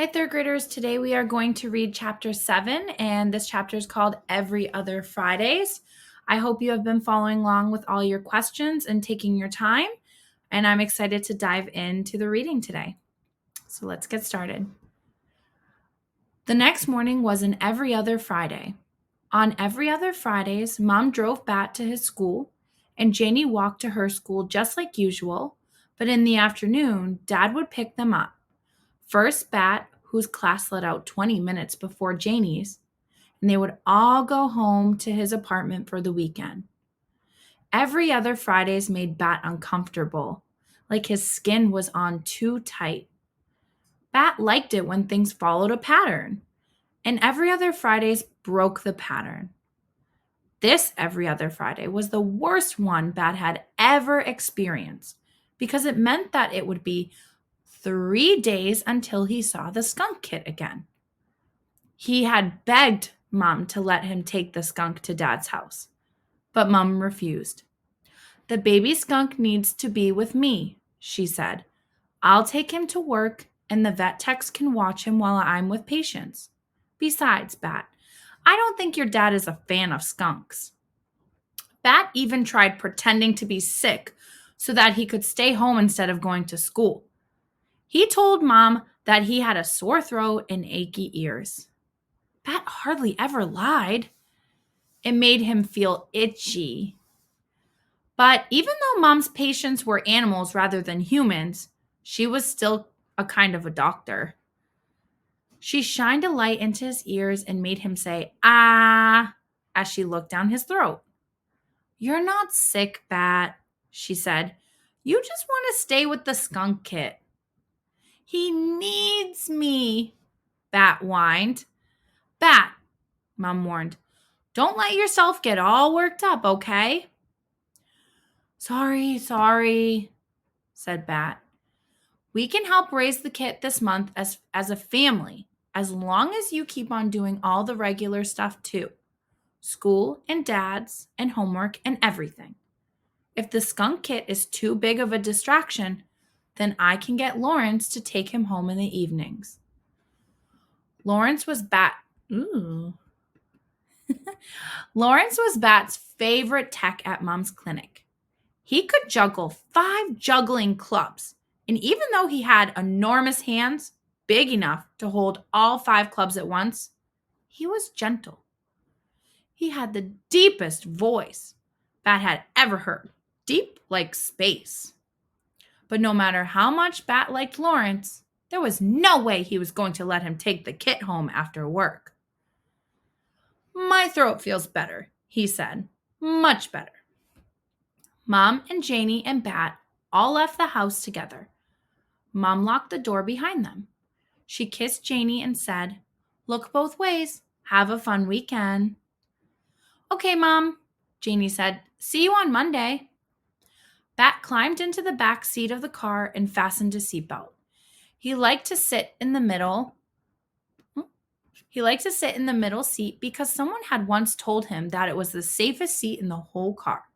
Hi, third graders. Today we are going to read chapter 7, and this chapter is called Every Other Fridays. I hope you have been following along with all your questions and taking your time, and I'm excited to dive into the reading today. So let's get started. The next morning was an every other Friday. On every other Fridays, Mom drove Bat to his school, and Janie walked to her school just like usual, but in the afternoon, Dad would pick them up. First Bat, whose class let out 20 minutes before Janie's, and they would all go home to his apartment for the weekend. Every other Fridays made Bat uncomfortable, like his skin was on too tight. Bat liked it when things followed a pattern, and every other Fridays broke the pattern. This every other Friday was the worst one Bat had ever experienced because it meant that it would be 3 days until he saw the skunk kit again. He had begged Mom to let him take the skunk to Dad's house, but Mom refused. "The baby skunk needs to be with me," she said. "I'll take him to work, and the vet techs can watch him while I'm with patients. Besides, Bat, I don't think your dad is a fan of skunks." Bat even tried pretending to be sick so that he could stay home instead of going to school. He told Mom that he had a sore throat and achy ears. Bat hardly ever lied. It made him feel itchy. But even though Mom's patients were animals rather than humans, she was still a kind of a doctor. She shined a light into his ears and made him say, "Ah," as she looked down his throat. "You're not sick, Bat," she said. "You just want to stay with the skunk kit." "He needs me," Bat whined. "Bat," Mom warned, "don't let yourself get all worked up, okay?" Sorry, said Bat. "We can help raise the kit this month as a family, as long as you keep on doing all the regular stuff too. School and Dad's and homework and everything. If the skunk kit is too big of a distraction, then I can get Lawrence to take him home in the evenings." Lawrence was Bat. Ooh. Lawrence was Bat's favorite tech at Mom's clinic. He could juggle 5 juggling clubs, and even though he had enormous hands, big enough to hold all 5 clubs at once, he was gentle. He had the deepest voice Bat had ever heard, deep like space. But no matter how much Bat liked Lawrence, there was no way he was going to let him take the kit home after work. "My throat feels better," he said. "Much better." Mom and Janie and Bat all left the house together. Mom locked the door behind them. She kissed Janie and said, "Look both ways. Have a fun weekend." "Okay, Mom," Janie said. "See you on Monday." Bat climbed into the back seat of the car and fastened his seatbelt. He liked to sit in the middle. He liked to sit in the middle seat because someone had once told him that it was the safest seat in the whole car.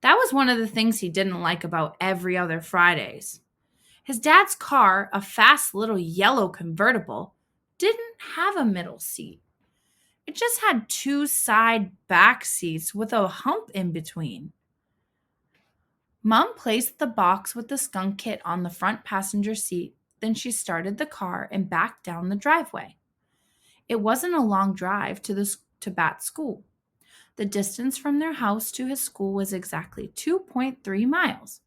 That was one of the things he didn't like about every other Fridays. His dad's car, a fast little yellow convertible, didn't have a middle seat. It just had 2 side back seats with a hump in between. Mom placed the box with the skunk kit on the front passenger seat. Then she started the car and backed down the driveway. It wasn't a long drive to Bat's school. The distance from their house to his school was exactly 2.3 miles.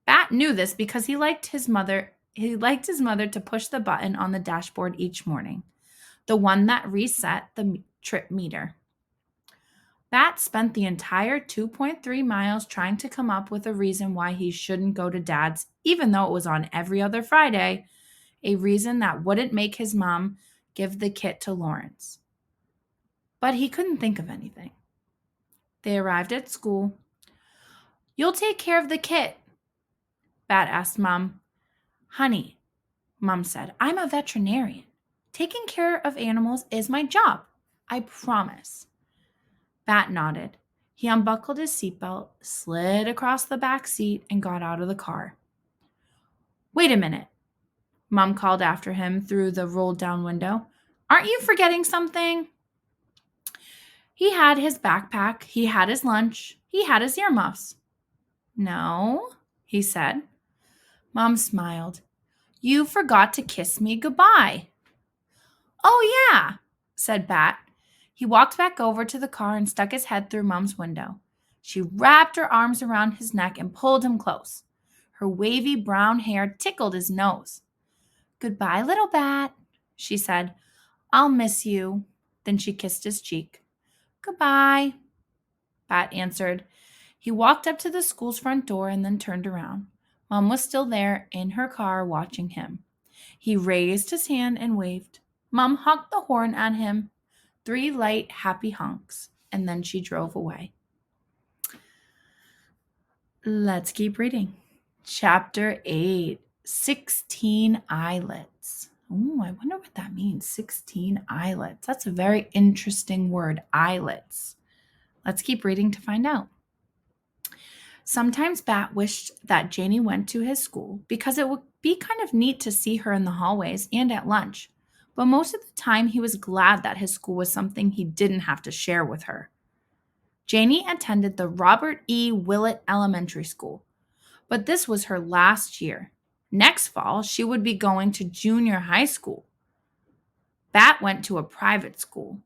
Bat knew this because he liked his mother to push the button on the dashboard each morning, the one that reset the trip meter. Bat spent the entire 2.3 miles trying to come up with a reason why he shouldn't go to Dad's, even though it was on every other Friday, a reason that wouldn't make his mom give the kit to Lawrence. But he couldn't think of anything. They arrived at school. "You'll take care of the kit?" Bat asked Mom. "Honey," Mom said, "I'm a veterinarian. Taking care of animals is my job. I promise." Bat nodded. He unbuckled his seatbelt, slid across the back seat, and got out of the car. "Wait a minute," Mom called after him through the rolled down window. Aren't you forgetting something? He had his backpack, he had his lunch, he had his earmuffs. No, he said. Mom smiled. You forgot to kiss me goodbye. Oh, yeah, said Bat. He walked back over to the car and stuck his head through Mom's window. She wrapped her arms around his neck and pulled him close. Her wavy brown hair tickled his nose. Goodbye, little Bat, she said. I'll miss you. Then she kissed his cheek. Goodbye, Bat answered. He walked up to the school's front door and then turned around. Mom was still there in her car watching him. He raised his hand and waved. Mom honked the horn at him, 3 light, happy honks, and then she drove away. Let's keep reading. Chapter 8, 16 Eyelets. Oh, I wonder what that means, 16 eyelets. That's a very interesting word, eyelets. Let's keep reading to find out. Sometimes Bat wished that Janie went to his school because it would be kind of neat to see her in the hallways and at lunch. But most of the time, he was glad that his school was something he didn't have to share with her. Janie attended the Robert E. Willett Elementary School, but this was her last year. Next fall, she would be going to junior high school. Bat went to a private school.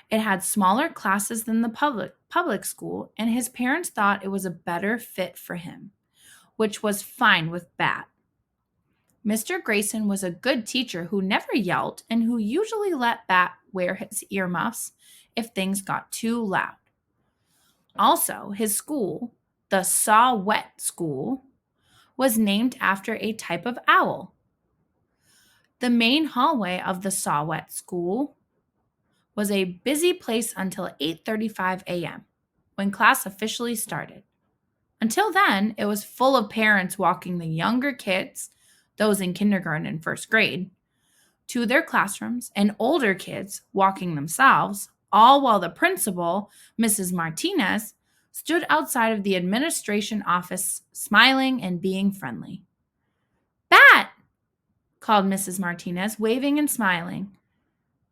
It had smaller classes than the public school, and his parents thought it was a better fit for him, which was fine with Bat. Mr. Grayson was a good teacher who never yelled and who usually let Bat wear his earmuffs if things got too loud. Also, his school, the Saw-Whet School, was named after a type of owl. The main hallway of the Saw-Whet School was a busy place until 8:35 a.m., when class officially started. Until then, it was full of parents walking the younger kids, those in kindergarten and first grade, to their classrooms, and older kids walking themselves, all while the principal, Mrs. Martinez, stood outside of the administration office, smiling and being friendly. Bat! Called Mrs. Martinez, waving and smiling.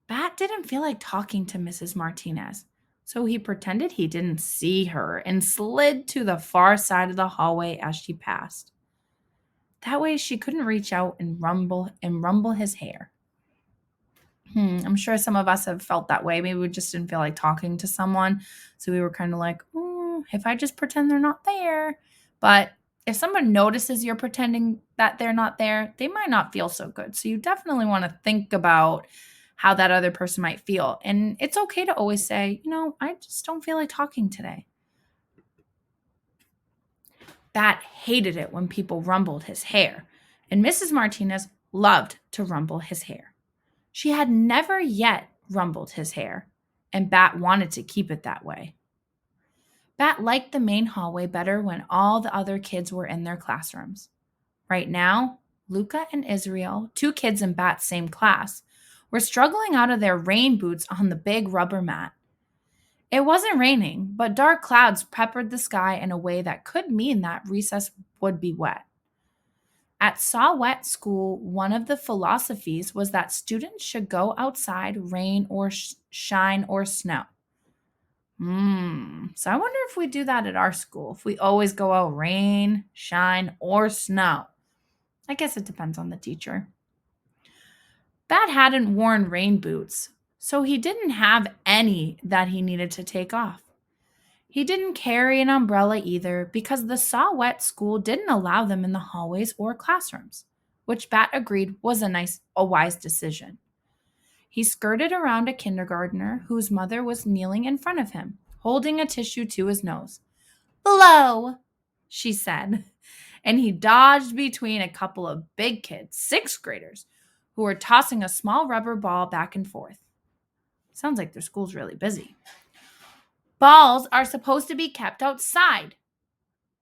Bat didn't feel like talking to Mrs. Martinez, so he pretended he didn't see her and slid to the far side of the hallway as she passed. That way she couldn't reach out and rumble his hair. I'm sure some of us have felt that way. Maybe we just didn't feel like talking to someone, so we were kind of like, if I just pretend they're not there. But if someone notices you're pretending that they're not there, they might not feel so good. So you definitely want to think about how that other person might feel. And it's okay to always say, I just don't feel like talking today. Bat hated it when people rumbled his hair, and Mrs. Martinez loved to rumble his hair. She had never yet rumbled his hair, and Bat wanted to keep it that way. Bat liked the main hallway better when all the other kids were in their classrooms. Right now, Luca and Israel, 2 kids in Bat's same class, were struggling out of their rain boots on the big rubber mat. It wasn't raining, but dark clouds peppered the sky in a way that could mean that recess would be wet. At Saw-Whet School, one of the philosophies was that students should go outside, rain or shine or snow. So I wonder if we do that at our school, if we always go out rain, shine, or snow. I guess it depends on the teacher. Bat hadn't worn rain boots, so he didn't have any that he needed to take off. He didn't carry an umbrella either because the Saw-Whet School didn't allow them in the hallways or classrooms, which Bat agreed was a wise decision. He skirted around a kindergartner whose mother was kneeling in front of him, holding a tissue to his nose. "Blow," she said, and he dodged between a couple of big kids, 6th graders, who were tossing a small rubber ball back and forth. Sounds like their school's really busy. "Balls are supposed to be kept outside,"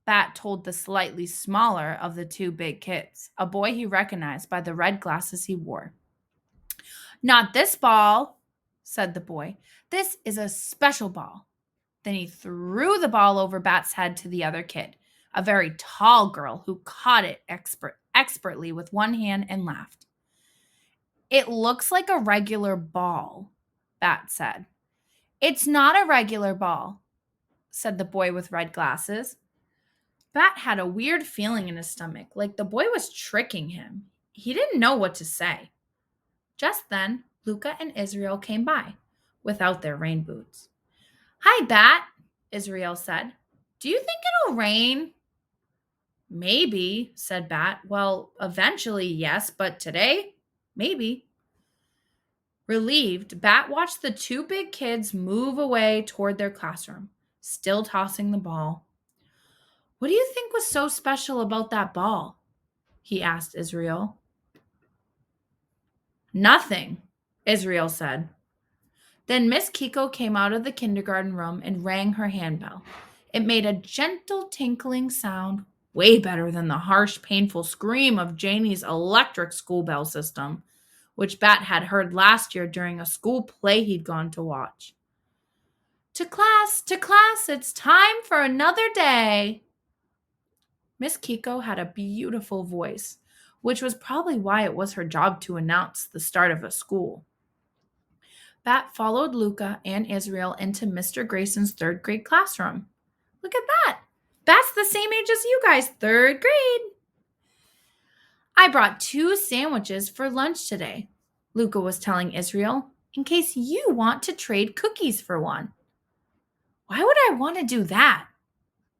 Bat told the slightly smaller of the 2 big kids, a boy he recognized by the red glasses he wore. "Not this ball," said the boy. "This is a special ball." Then he threw the ball over Bat's head to the other kid, a very tall girl who caught it expertly with one hand and laughed. It looks like a regular ball, Bat said. It's not a regular ball, said the boy with red glasses. Bat had a weird feeling in his stomach, like the boy was tricking him. He didn't know what to say. Just then, Luca and Israel came by, without their rain boots. Hi, Bat, Israel said. Do you think it'll rain? Maybe, said Bat. Well, eventually, yes, but today, maybe. Relieved, Bat watched the two big kids move away toward their classroom, still tossing the ball. What do you think was so special about that ball? He asked Israel. Nothing, Israel said. Then Miss Kiko came out of the kindergarten room and rang her handbell. It made a gentle tinkling sound, way better than the harsh, painful scream of Janie's electric school bell system, which Bat had heard last year during a school play he'd gone to watch. To class, it's time for another day. Miss Kiko had a beautiful voice, which was probably why it was her job to announce the start of a school. Bat followed Luca and Israel into Mr. Grayson's third grade classroom. Look at that. Bat's the same age as you guys, third grade. I brought 2 sandwiches for lunch today, Luca was telling Israel, in case you want to trade cookies for one. Why would I want to do that?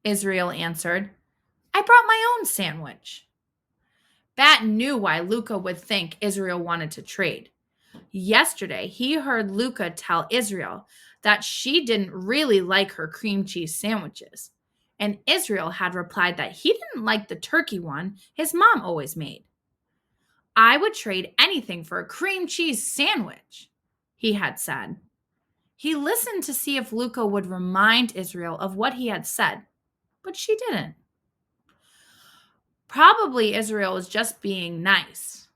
Israel answered. I brought my own sandwich. Bat knew why Luca would think Israel wanted to trade. Yesterday, he heard Luca tell Israel that she didn't really like her cream cheese sandwiches, and Israel had replied that he didn't like the turkey one his mom always made. I would trade anything for a cream cheese sandwich, he had said. He listened to see if Luca would remind Israel of what he had said, but she didn't. Probably Israel was just being nice,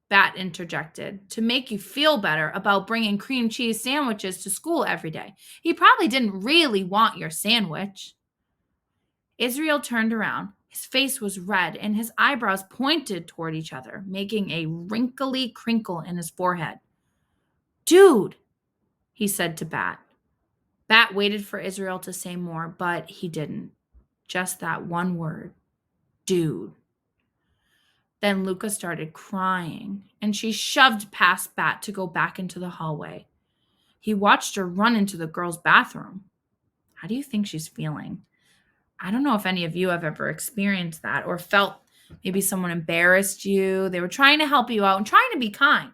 Bat interjected, to make you feel better about bringing cream cheese sandwiches to school every day. He probably didn't really want your sandwich. Israel turned around. His face was red and his eyebrows pointed toward each other, making a wrinkly crinkle in his forehead. Dude, he said to Bat. Bat waited for Israel to say more, but he didn't. Just that one word, dude. Then Luca started crying, and she shoved past Bat to go back into the hallway. He watched her run into the girls' bathroom. How do you think she's feeling? I don't know if any of you have ever experienced that or felt maybe someone embarrassed you. They were trying to help you out and trying to be kind,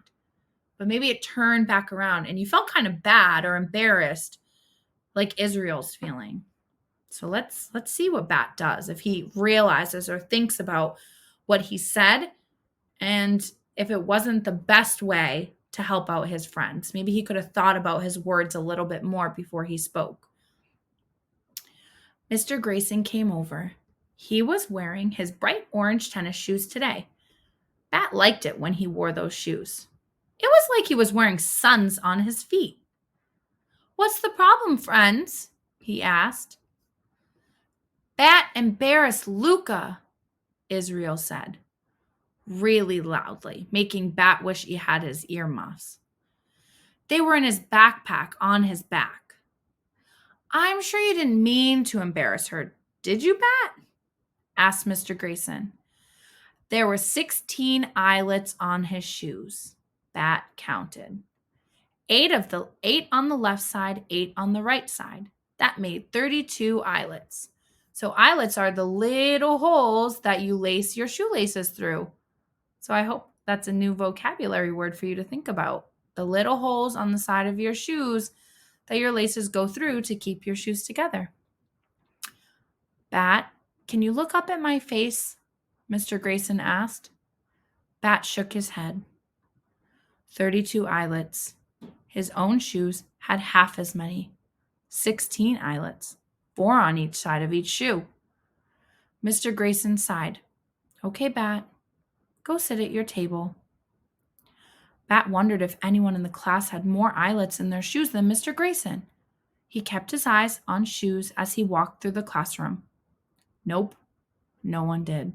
but maybe it turned back around and you felt kind of bad or embarrassed, like Israel's feeling. So let's see what Bat does if he realizes or thinks about what he said and if it wasn't the best way to help out his friends. Maybe he could have thought about his words a little bit more before he spoke. Mr. Grayson came over. He was wearing his bright orange tennis shoes today. Bat liked it when he wore those shoes. It was like he was wearing suns on his feet. What's the problem, friends? He asked. Bat embarrassed Luca, Israel said, really loudly, making Bat wish he had his earmuffs. They were in his backpack on his back. I'm sure you didn't mean to embarrass her, did you, Bat? Asked Mr. Grayson. There were 16 eyelets on his shoes. Bat counted. 8 on the left side, 8 on the right side. That made 32 eyelets. So eyelets are the little holes that you lace your shoelaces through. So I hope that's a new vocabulary word for you to think about. The little holes on the side of your shoes that your laces go through to keep your shoes together. Bat, can you look up at my face? Mr. Grayson asked. Bat shook his head. 32 eyelets. His own shoes had half as many. 16 eyelets, 4 on each side of each shoe. Mr. Grayson sighed. Okay, Bat, go sit at your table. Bat wondered if anyone in the class had more eyelets in their shoes than Mr. Grayson. He kept his eyes on shoes as he walked through the classroom. Nope, no one did.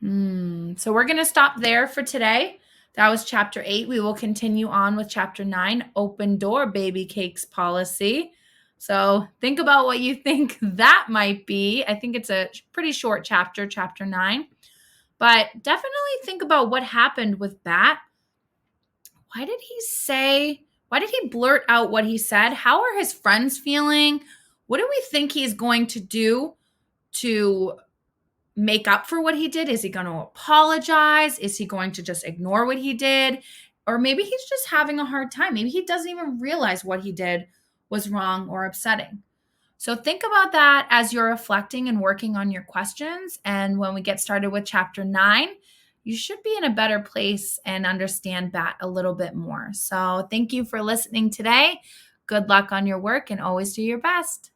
So we're going to stop there for today. That was chapter 8. We will continue on with chapter 9, open door baby cakes policy. So think about what you think that might be. I think it's a pretty short chapter, chapter 9. But definitely think about what happened with Bat. Why did he blurt out what he said? How are his friends feeling? What do we think he's going to do to make up for what he did? Is he going to apologize? Is he going to just ignore what he did? Or maybe he's just having a hard time. Maybe he doesn't even realize what he did was wrong or upsetting. So think about that as you're reflecting and working on your questions. And when we get started with chapter 9, you should be in a better place and understand Bat a little bit more. So thank you for listening today. Good luck on your work and always do your best.